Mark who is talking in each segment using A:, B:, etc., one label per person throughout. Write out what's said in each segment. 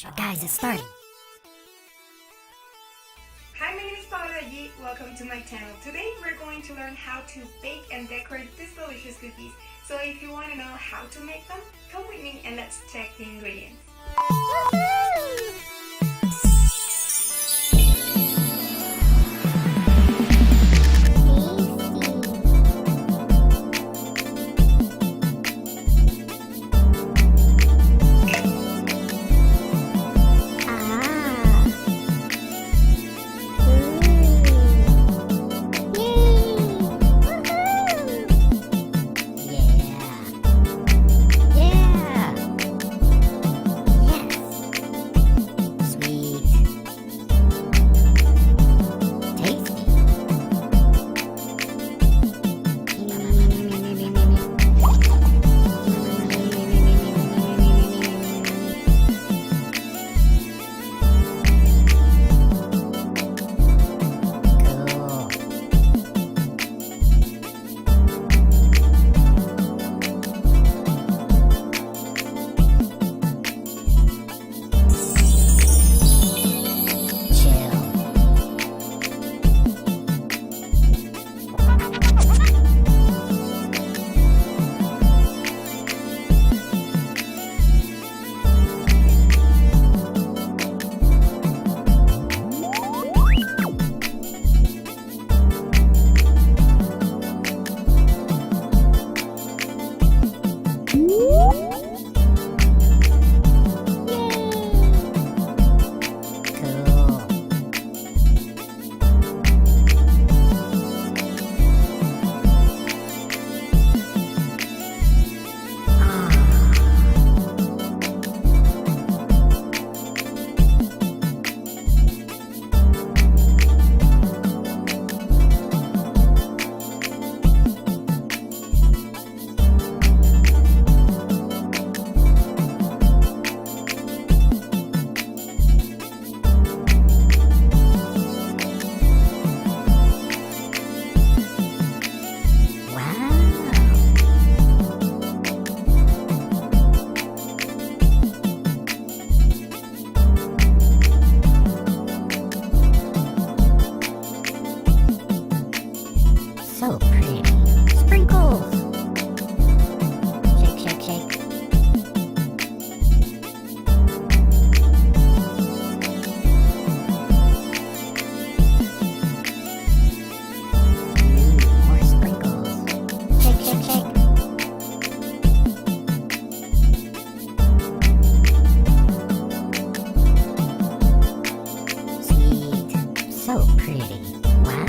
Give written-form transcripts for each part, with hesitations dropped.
A: Guys, it's starting.
B: Hi, my name is Farberware. Welcome to my channel. Today we're going to learn how to bake and decorate these delicious cookies. So if you want to know how to make them, come with me and let's check the ingredients.
A: So pretty. Sprinkles! Shake, shake, shake. More sprinkles. Shake, shake, shake. Sweet. So pretty. Wow.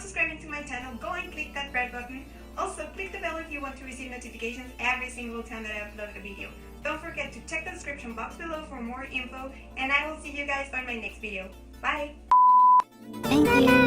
B: Subscribing to my channel, go and click that red button. Also, click the bell if you want to receive notifications every single time that I upload a video. Don't forget to check the description box below for more info, and I will see you guys on my next video. Bye!
A: Thank you!